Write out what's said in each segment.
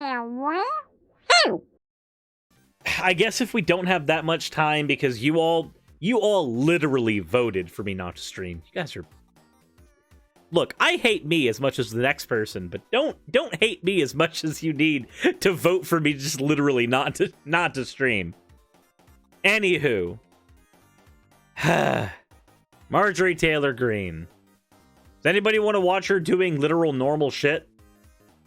I guess if we don't have that much time, because you all literally voted for me not to stream. You guys are... Look, I hate me as much as the next person, but don't hate me as much as you need to vote for me just literally not to stream. Anywho. Marjorie Taylor Greene. Does anybody want to watch her doing literal normal shit?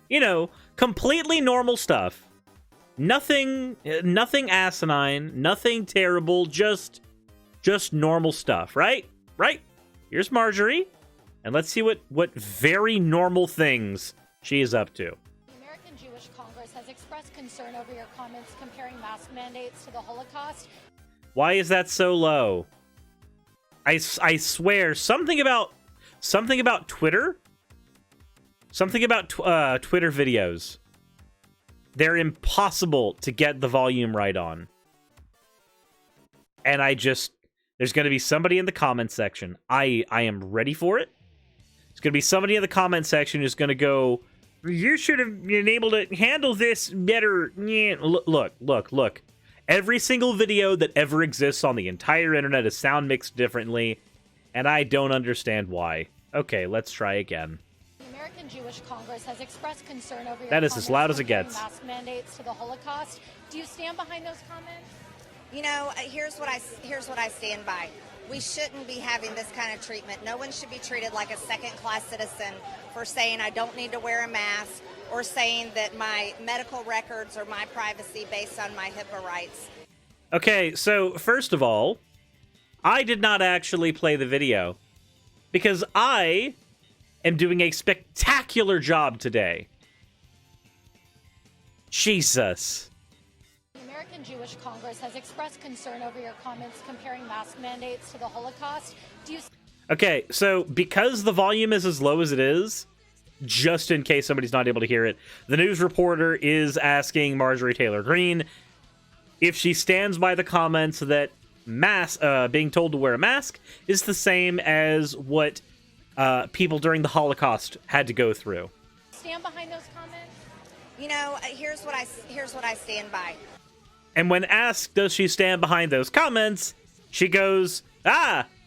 You know, completely normal stuff. Nothing asinine, nothing terrible, just normal stuff, right? Right? Here's Marjorie. And let's see what very normal things she is up to. The American Jewish Congress has expressed concern over your comments comparing mask mandates to the Holocaust. Why is that so low? I swear, something about Twitter? Something about Twitter videos. They're impossible to get the volume right on. And there's going to be somebody in the comment section. I am ready for it. There's going to be somebody in the comment section who's going to go, you should have been able to handle this better. Look. Every single video that ever exists on the entire internet is sound mixed differently, and I don't understand why. Okay, let's try again. The American Jewish Congress has expressed concern over your That is as loud as it gets. Mask mandates to the Holocaust. Do you stand behind those comments? You know, here's what I stand by. We shouldn't be having this kind of treatment. No one should be treated like a second-class citizen for saying I don't need to wear a mask or saying that my medical records are my privacy based on my HIPAA rights. Okay, so first of all, I did not actually play the video because I am doing a spectacular job today. Jesus. The American Jewish Congress has expressed concern over your comments comparing mask mandates to the Holocaust. Do you... Okay, so because the volume is as low as it is, just in case somebody's not able to hear it, the news reporter is asking Marjorie Taylor Greene if she stands by the comments that being told to wear a mask is the same as what people during the Holocaust had to go through. Stand behind those comments? You know, here's what I stand by. And when asked, does she stand behind those comments, she goes,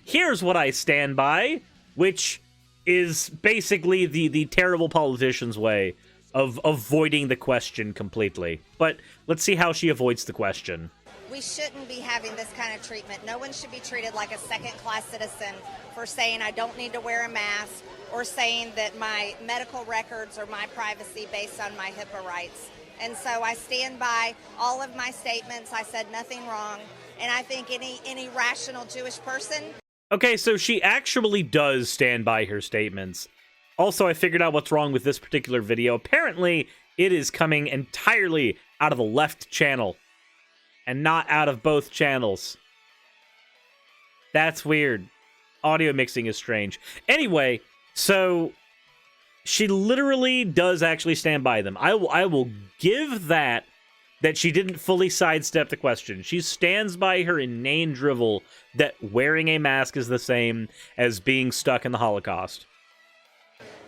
here's what I stand by, which is basically the terrible politician's way of avoiding the question completely. But let's see how she avoids the question. We shouldn't be having this kind of treatment. No one should be treated like a second-class citizen for saying I don't need to wear a mask or saying that my medical records are my privacy based on my HIPAA rights. And so I stand by all of my statements. I said nothing wrong. And I think any rational Jewish person... Okay, so she actually does stand by her statements. Also, I figured out what's wrong with this particular video. Apparently, it is coming entirely out of the left channel and not out of both channels. That's weird. Audio mixing is strange. Anyway, so she literally does actually stand by them. I will give that she didn't fully sidestep the question. She stands by her inane drivel that wearing a mask is the same as being stuck in the Holocaust.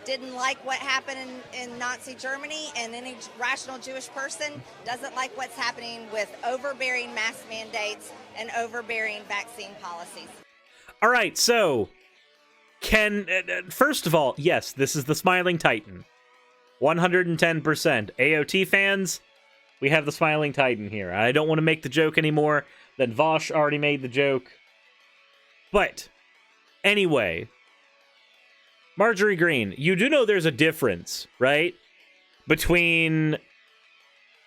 Didn't like what happened in Nazi Germany, and any rational Jewish person doesn't like what's happening with overbearing mask mandates and overbearing vaccine policies. All right, so first of all, yes, this is the Smiling Titan. 110%. AOT fans, we have the Smiling Titan here. I don't want to make the joke anymore. Then Vosh already made the joke. But anyway, Marjorie Greene, you do know there's a difference, right? Between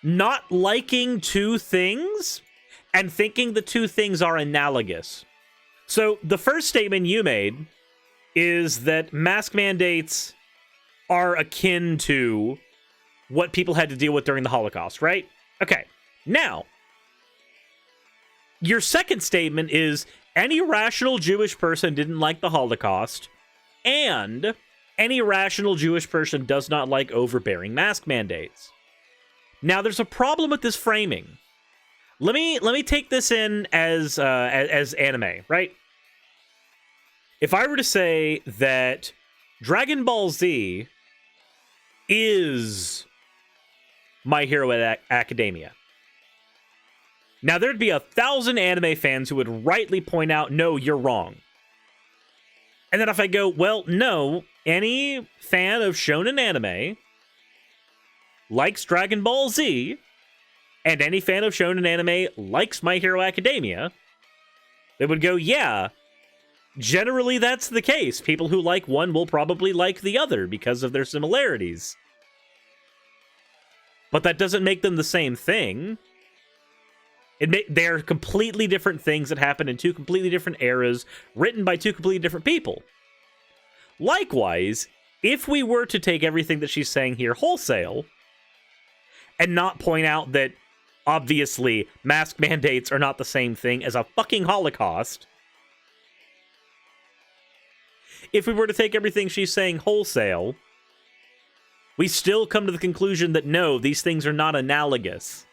not liking two things and thinking the two things are analogous. So the first statement you made is that mask mandates are akin to what people had to deal with during the Holocaust, right? Okay. Now, your second statement is any rational Jewish person didn't like the Holocaust, and any rational Jewish person does not like overbearing mask mandates. Now, there's a problem with this framing. Let me take this in as anime, right? If I were to say that Dragon Ball Z is My Hero Academia. Now, there'd be 1,000 anime fans who would rightly point out, no, you're wrong. And then if I go, well, no, any fan of shonen anime likes Dragon Ball Z, and any fan of shonen anime likes My Hero Academia, they would go, yeah, generally that's the case. People who like one will probably like the other because of their similarities. But that doesn't make them the same thing. They're completely different things that happen in two completely different eras, written by two completely different people. Likewise, if we were to take everything that she's saying here wholesale, and not point out that, obviously, mask mandates are not the same thing as a fucking Holocaust, if we were to take everything she's saying wholesale, we still come to the conclusion that no, these things are not analogous.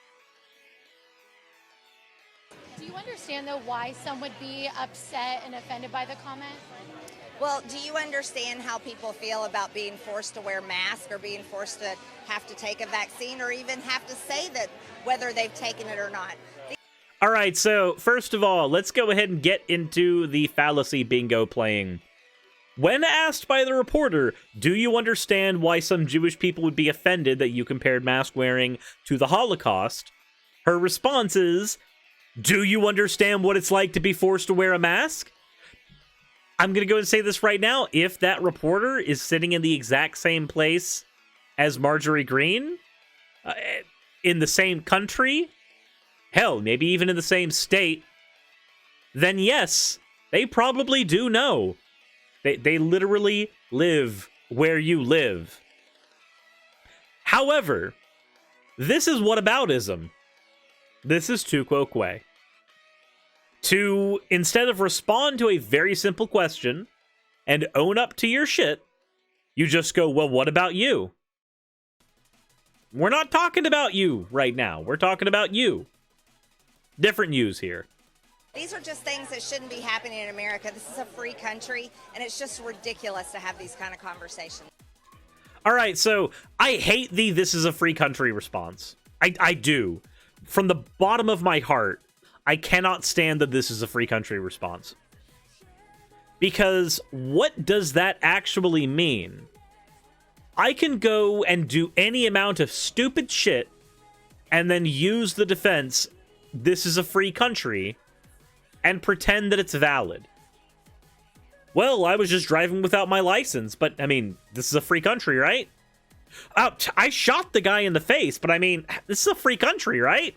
Do you understand, though, why some would be upset and offended by the comment? Well, do you understand how people feel about being forced to wear masks or being forced to have to take a vaccine or even have to say that whether they've taken it or not? All right, so first of all, let's go ahead and get into the fallacy bingo playing. When asked by the reporter, do you understand why some Jewish people would be offended that you compared mask wearing to the Holocaust? Her response is, do you understand what it's like to be forced to wear a mask? I'm going to go and say this right now. If that reporter is sitting in the exact same place as Marjorie Green, in the same country, hell, maybe even in the same state, then yes, they probably do know. They literally live where you live. However, this is whataboutism. This is tu quo que. To, instead of respond to a very simple question and own up to your shit, you just go, well, what about you? We're not talking about you right now. We're talking about you. Different yous here. These are just things that shouldn't be happening in America. This is a free country, and it's just ridiculous to have these kind of conversations. All right, so I hate the "this is a free country" response. I do. From the bottom of my heart, I cannot stand that this is a free country response. Because what does that actually mean? I can go and do any amount of stupid shit and then use the defense, this is a free country, and pretend that it's valid. Well, I was just driving without my license, but, I mean, this is a free country, right? I shot the guy in the face, but I mean, this is a free country, right?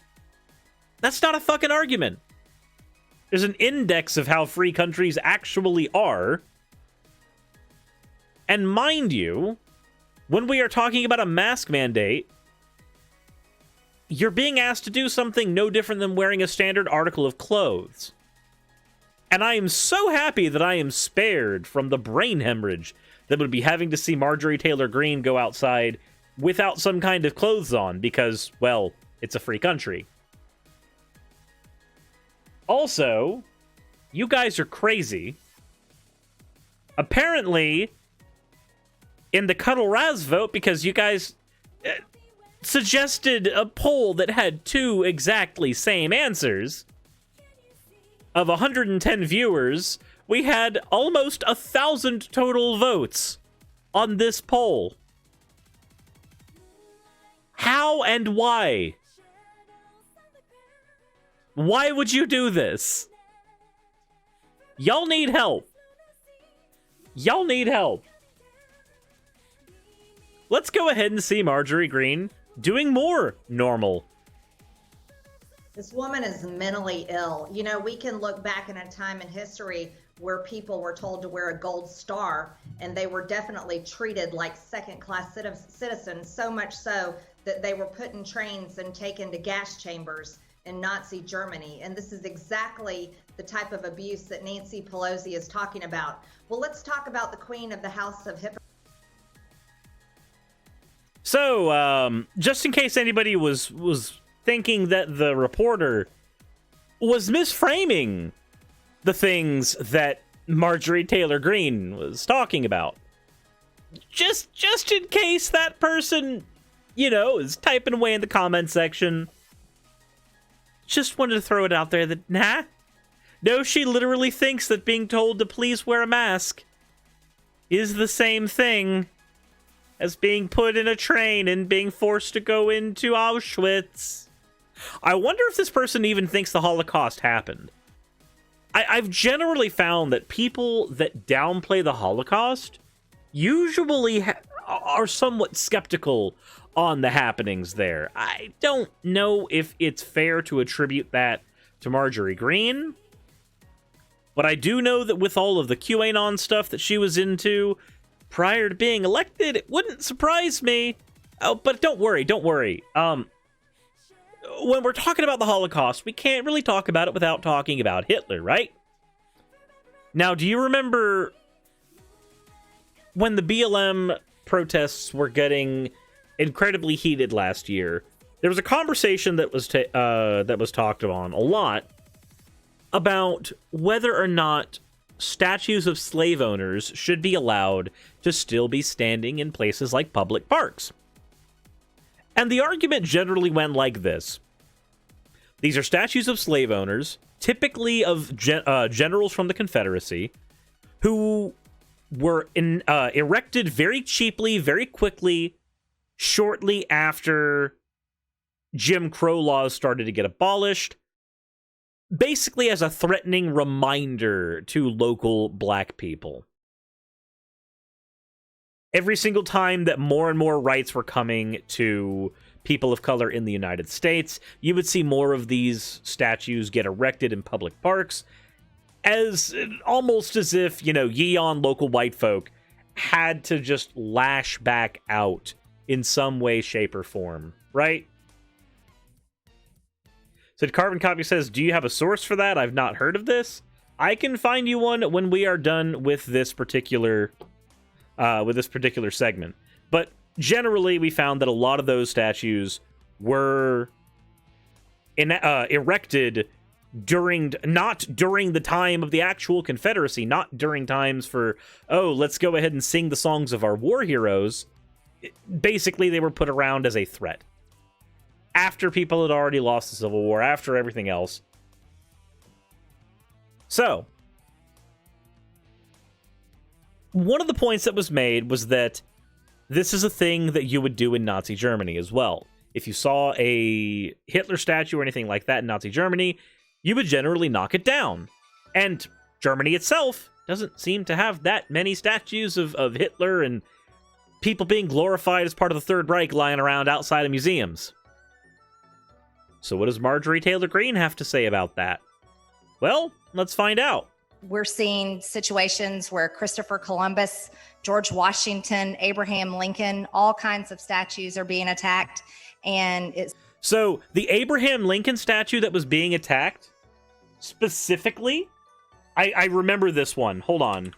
That's not a fucking argument. There's an index of how free countries actually are. And mind you, when we are talking about a mask mandate, you're being asked to do something no different than wearing a standard article of clothes. And I am so happy that I am spared from the brain hemorrhage that would be having to see Marjorie Taylor Greene go outside without some kind of clothes on because, well, it's a free country. Also, you guys are crazy. Apparently, in the Cuddle Raz vote, because you guys suggested a poll that had two exactly same answers, of 110 viewers, we had almost 1,000 total votes on this poll. How and why? Why would you do this? Y'all need help. Y'all need help. Let's go ahead and see Marjorie Green doing more normal. This woman is mentally ill. You know, we can look back in a time in history where people were told to wear a gold star, and they were definitely treated like second-class citizens, so much so that they were put in trains and taken to gas chambers in Nazi Germany. And this is exactly the type of abuse that Nancy Pelosi is talking about. Well, let's talk about the Queen of the House of Hypocrites. So, just in case anybody was thinking that the reporter was misframing the things that Marjorie Taylor Greene was talking about, just in case that person is typing away in the comment section. Just wanted to throw it out there that, no, she literally thinks that being told to please wear a mask is the same thing as being put in a train and being forced to go into Auschwitz. I wonder if this person even thinks the Holocaust happened. I've generally found that people that downplay the Holocaust usually are somewhat skeptical on the happenings there. I don't know if it's fair to attribute that to Marjorie Greene, but I do know that with all of the QAnon stuff that she was into prior to being elected, it wouldn't surprise me. Oh, but don't worry. When we're talking about the Holocaust, we can't really talk about it without talking about Hitler, right? Now, do you remember when the BLM protests were getting incredibly heated last year? There was a conversation that was talked on a lot about whether or not statues of slave owners should be allowed to still be standing in places like public parks. And the argument generally went like this. These are statues of slave owners, typically of generals from the Confederacy, who were erected very cheaply, very quickly, shortly after Jim Crow laws started to get abolished, basically as a threatening reminder to local black people. Every single time that more and more rights were coming to people of color in the United States, you would see more of these statues get erected in public parks, as almost as if, ye on local white folk had to just lash back out in some way, shape, or form, right? So Carbon Copy says, do you have a source for that? I've not heard of this. I can find you one when we are done with this particular segment. But generally, we found that a lot of those statues were erected not during the time of the actual Confederacy, not during times for, let's go ahead and sing the songs of our war heroes. Basically, they were put around as a threat. After people had already lost the Civil War, after everything else. So, one of the points that was made was that this is a thing that you would do in Nazi Germany as well. If you saw a Hitler statue or anything like that in Nazi Germany, you would generally knock it down. And Germany itself doesn't seem to have that many statues of Hitler and people being glorified as part of the Third Reich lying around outside of museums. So what does Marjorie Taylor Greene have to say about that? Well, let's find out. We're seeing situations where Christopher Columbus, George Washington, Abraham Lincoln, all kinds of statues are being attacked. And it's so the Abraham Lincoln statue that was being attacked, specifically, I remember this one. Hold on.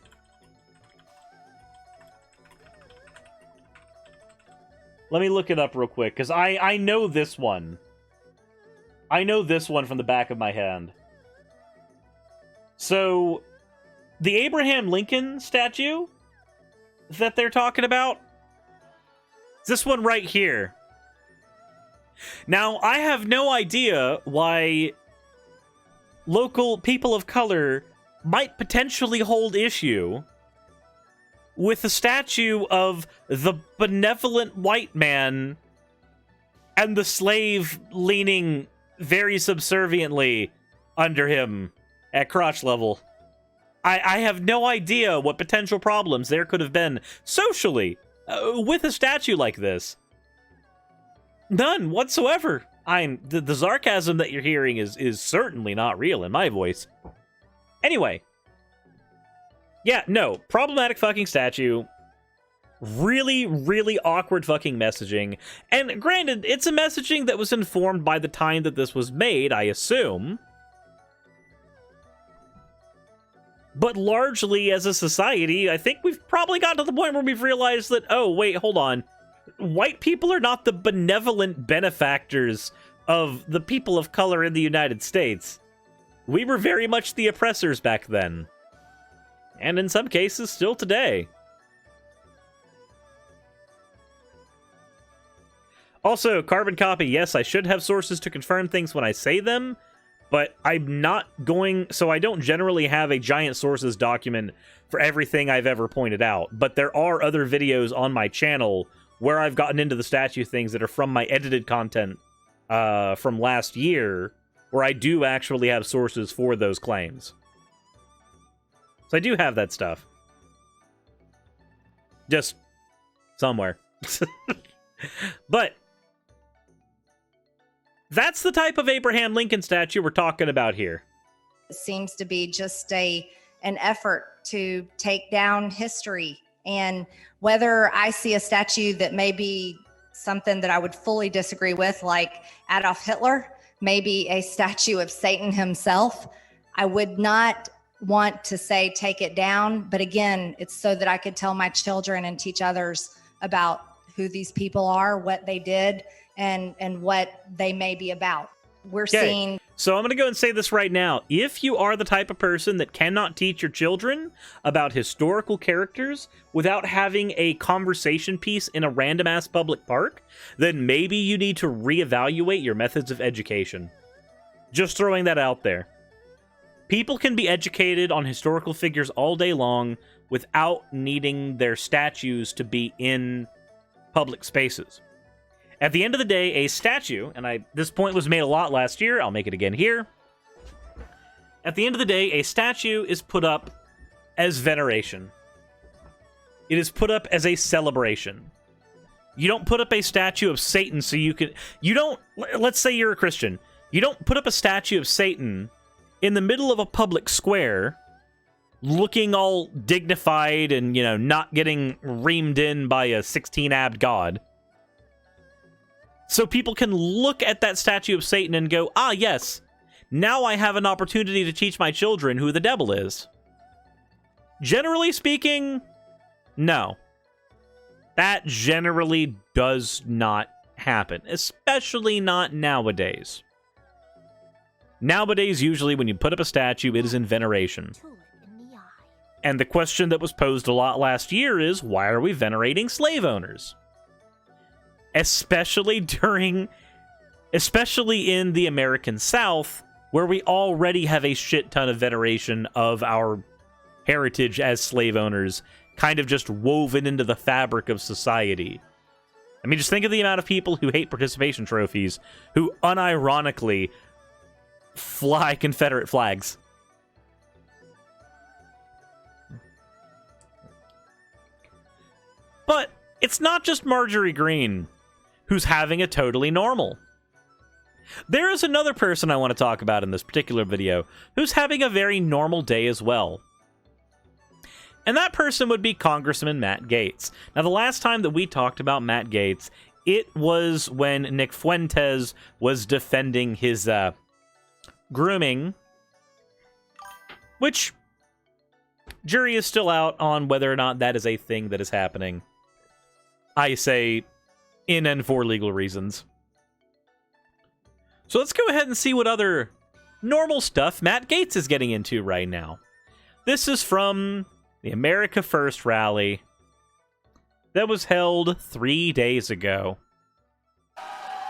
Let me look it up real quick, because I know this one. I know this one from the back of my hand. So, the Abraham Lincoln statue that they're talking about, this one right here. Now, I have no idea why local people of color might potentially hold issue with a statue of the benevolent white man and the slave leaning very subserviently under him at crotch level. I have no idea what potential problems there could have been socially with a statue like this. None whatsoever. The sarcasm that you're hearing is certainly not real in my voice. Anyway. Yeah, no. Problematic fucking statue. Really, really awkward fucking messaging. And granted, it's a messaging that was informed by the time that this was made, I assume. But largely, as a society, I think we've probably gotten to the point where we've realized that, oh, wait, hold on. White people are not the benevolent benefactors of the people of color in the United States. We were very much the oppressors back then. And in some cases, still today. Also, carbon copy, yes, I should have sources to confirm things when I say them, but I'm not going... So I don't generally have a giant sources document for everything I've ever pointed out, but there are other videos on my channel where I've gotten into the statue things that are from my edited content from last year, where I do actually have sources for those claims. So I do have that stuff. Just somewhere. But that's the type of Abraham Lincoln statue we're talking about here. It seems to be just an effort to take down history. And whether I see a statue that may be something that I would fully disagree with, like Adolf Hitler, maybe a statue of Satan himself, I would not want to say take it down. But again, it's so that I could tell my children and teach others about who these people are, what they did, and what they may be about. We're seeing... So I'm going to go and say this right now. If you are the type of person that cannot teach your children about historical characters without having a conversation piece in a random-ass public park, then maybe you need to reevaluate your methods of education. Just throwing that out there. People can be educated on historical figures all day long without needing their statues to be in public spaces. At the end of the day, a statue, and this point was made a lot last year, I'll make it again here. At the end of the day, a statue is put up as veneration. It is put up as a celebration. You don't put up a statue of Satan so you can... Let's say you're a Christian. You don't put up a statue of Satan in the middle of a public square, looking all dignified and, not getting reamed in by a 16-abed god. So people can look at that statue of Satan and go, ah, yes, now I have an opportunity to teach my children who the devil is. Generally speaking, no. That generally does not happen, especially not nowadays. Nowadays, usually when you put up a statue, it is in veneration. And the question that was posed a lot last year is, why are we venerating slave owners? Especially in the American South, where we already have a shit ton of veneration of our heritage as slave owners, kind of just woven into the fabric of society. I mean, just think of the amount of people who hate participation trophies, who unironically fly Confederate flags. But it's not just Marjorie Greene who's having a totally normal. There is another person I want to talk about in this particular video who's having a very normal day as well. And that person would be Congressman Matt Gaetz. Now, the last time that we talked about Matt Gaetz, it was when Nick Fuentes was defending his grooming, which jury is still out on whether or not that is a thing that is happening. I say in and for legal reasons. So let's go ahead and see what other normal stuff Matt Gaetz is getting into right now. This is from the America First rally that was held 3 days ago.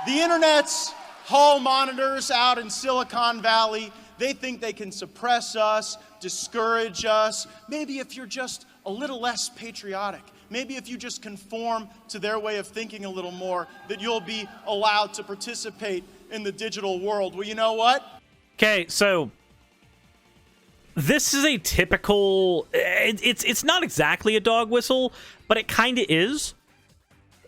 The internet's hall monitors out in Silicon Valley, they think they can suppress us, discourage us. Maybe if you're just a little less patriotic, maybe if you just conform to their way of thinking a little more, that you'll be allowed to participate in the digital world. Well, you know what? Okay, so this is a typical... It's not exactly a dog whistle, but it kind of is.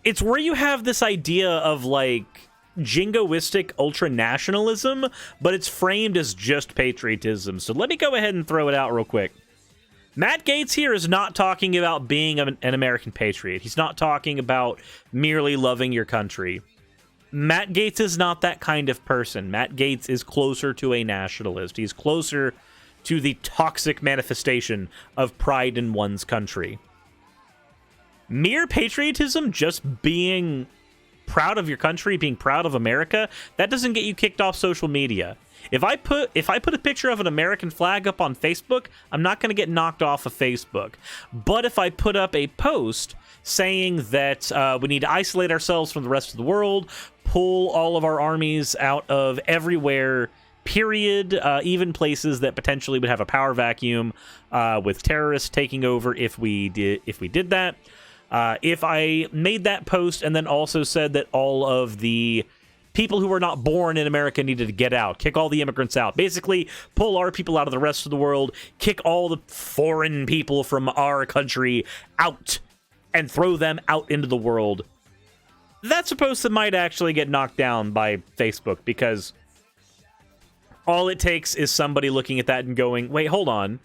It's where you have this idea of, like, jingoistic ultra-nationalism, but it's framed as just patriotism. So let me go ahead and throw it out real quick. Matt Gaetz here is not talking about being an American patriot. He's not talking about merely loving your country. Matt Gaetz is not that kind of person. Matt Gaetz is closer to a nationalist. He's closer to the toxic manifestation of pride in one's country. Mere patriotism, just being proud of your country, being proud of America, that doesn't get you kicked off social media. If I put a picture of an American flag up on Facebook, I'm not going to get knocked off of Facebook. But if I put up a post saying that we need to isolate ourselves from the rest of the world, pull all of our armies out of everywhere, period, even places that potentially would have a power vacuum with terrorists taking over if we did that. If I made that post and then also said that all of the people who were not born in America needed to get out, kick all the immigrants out, basically pull our people out of the rest of the world, kick all the foreign people from our country out and throw them out into the world, that's a post that might actually get knocked down by Facebook, because all it takes is somebody looking at that and going, wait, hold on,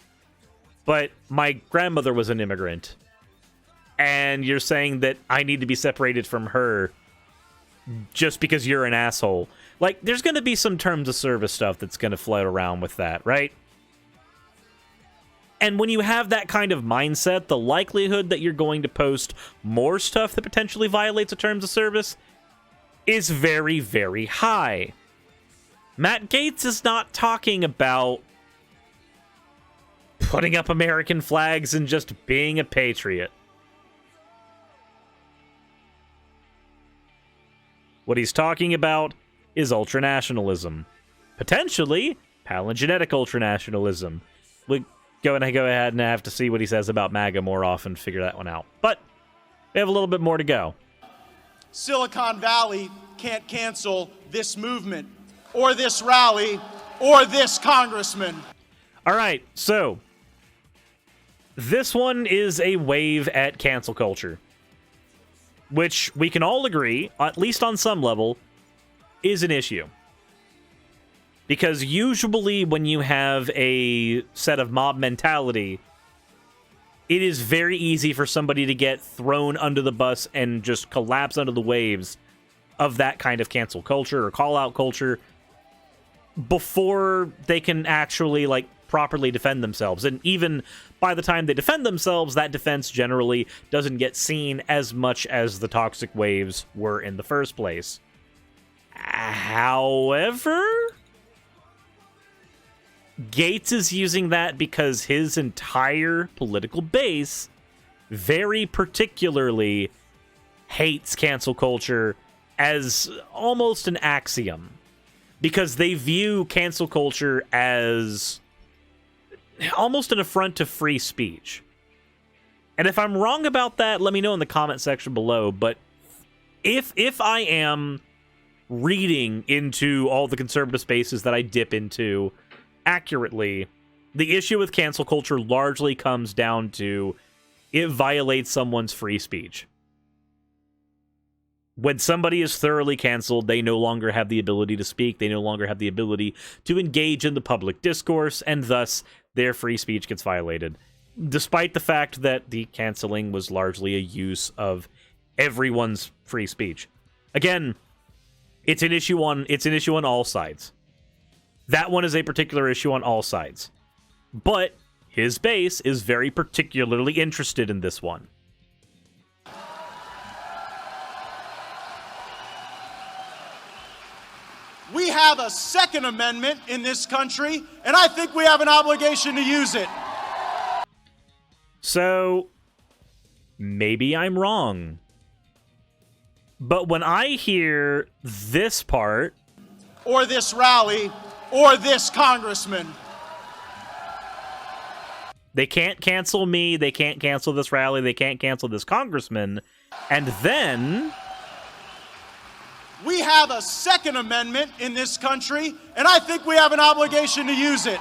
but my grandmother was an immigrant, and you're saying that I need to be separated from her just because you're an asshole. Like, there's going to be some terms of service stuff that's going to float around with that, right? And when you have that kind of mindset, the likelihood that you're going to post more stuff that potentially violates the terms of service is very, very high. Matt Gaetz is not talking about putting up American flags and just being a patriot. What he's talking about is ultranationalism. Potentially, palingenetic ultranationalism. We're going to go ahead and have to see what he says about MAGA more often, figure that one out. But we have a little bit more to go. Silicon Valley can't cancel this movement, or this rally, or this congressman. All right, so this one is a wave at cancel culture, which we can all agree, at least on some level, is an issue. Because usually when you have a set of mob mentality, it is very easy for somebody to get thrown under the bus and just collapse under the waves of that kind of cancel culture or call-out culture before they can actually, like, properly defend themselves. And even by the time they defend themselves, that defense generally doesn't get seen as much as the toxic waves were in the first place. However, Gaetz is using that because his entire political base very particularly hates cancel culture as almost an axiom, because they view cancel culture as almost an affront to free speech. And if I'm wrong about that, let me know in the comment section below. But if I am reading into all the conservative spaces that I dip into accurately, the issue with cancel culture largely comes down to it violates someone's free speech. When somebody is thoroughly canceled, they no longer have the ability to speak, they no longer have the ability to engage in the public discourse, and thus their free speech gets violated. Despite the fact that the canceling was largely a use of everyone's free speech. Again, it's an issue on all sides. That one is a particular issue on all sides. But his base is very particularly interested in this one. We have a Second Amendment in this country, and I think we have an obligation to use it. So, maybe I'm wrong. But when I hear this part, or this rally, or this congressman, they can't cancel me, they can't cancel this rally, they can't cancel this congressman, and then we have a Second Amendment in this country, and I think we have an obligation to use it.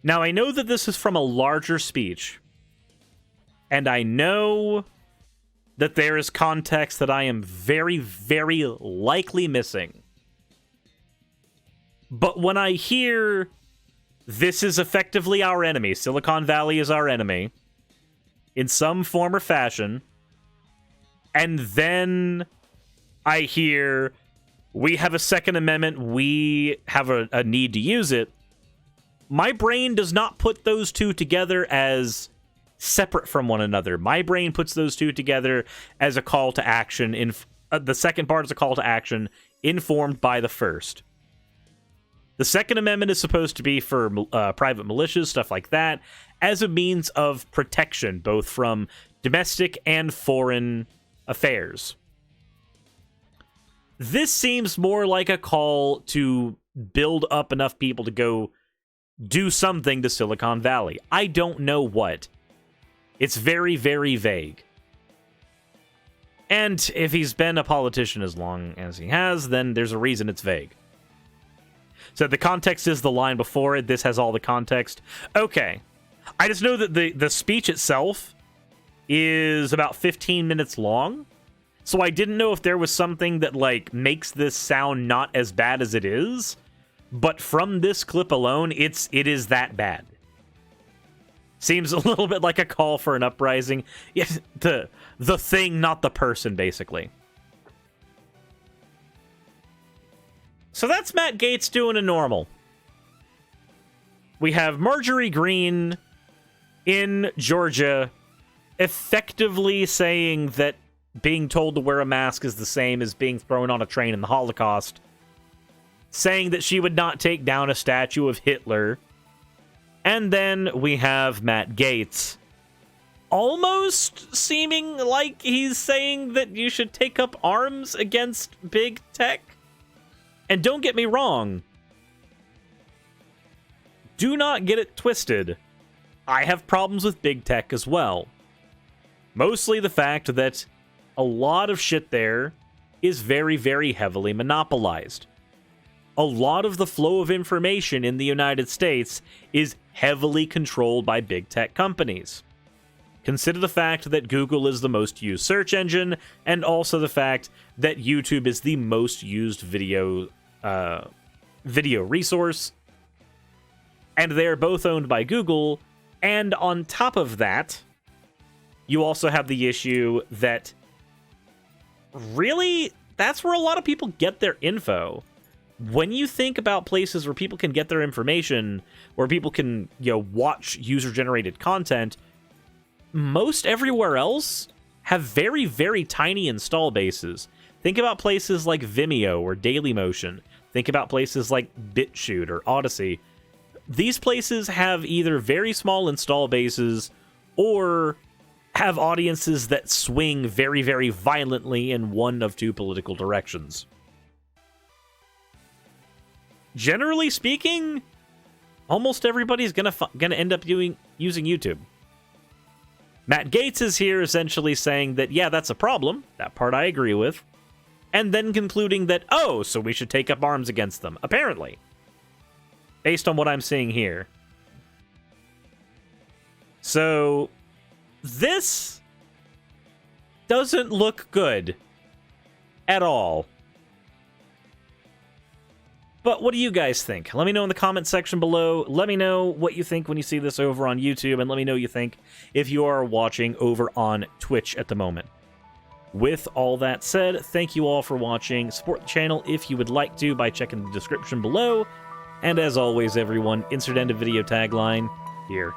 Now, I know that this is from a larger speech, and I know that there is context that I am very, very likely missing. But when I hear this is effectively our enemy, Silicon Valley is our enemy, in some form or fashion, and then I hear we have a Second Amendment, we have a need to use it, my brain does not put those two together as separate from one another. My brain puts those two together as a call to action. The second part is a call to action informed by the first. The Second Amendment is supposed to be for private militias, stuff like that, as a means of protection, both from domestic and foreign affairs. This seems more like a call to build up enough people to go do something to Silicon Valley. I don't know what. It's very, very vague. And if he's been a politician as long as he has, then there's a reason it's vague. So the context is the line before it. This has all the context. Okay. I just know that the speech itself is about 15 minutes long. So I didn't know if there was something that, like, makes this sound not as bad as it is. But from this clip alone, it is that bad. Seems a little bit like a call for an uprising. Yeah, the thing, not the person, basically. So that's Matt Gaetz doing a normal. We have Marjorie Greene in Georgia effectively saying that being told to wear a mask is the same as being thrown on a train in the Holocaust. Saying that she would not take down a statue of Hitler. And then we have Matt Gaetz almost seeming like he's saying that you should take up arms against big tech. And don't get me wrong. Do not get it twisted. I have problems with big tech as well. Mostly the fact that a lot of shit there is very, very heavily monopolized. A lot of the flow of information in the United States is heavily controlled by big tech companies. Consider the fact that Google is the most used search engine, and also the fact that YouTube is the most used video resource. And they're both owned by Google. And on top of that, you also have the issue that really, that's where a lot of people get their info. When you think about places where people can get their information, where people can, watch user-generated content, most everywhere else have very, very tiny install bases. Think about places like Vimeo or Dailymotion. Think about places like BitChute or Odyssey. These places have either very small install bases or have audiences that swing very, very violently in one of two political directions. Generally speaking, almost everybody's gonna end up using YouTube. Matt Gaetz is here essentially saying that, yeah, that's a problem. That part I agree with. And then concluding that, oh, so we should take up arms against them. Apparently. Based on what I'm seeing here. So, this doesn't look good at all. But what do you guys think? Let me know in the comment section below. Let me know what you think when you see this over on YouTube, and let me know what you think if you are watching over on Twitch at the moment. With all that said, thank you all for watching. Support the channel if you would like to by checking the description below. And as always, everyone, insert end of video tagline here.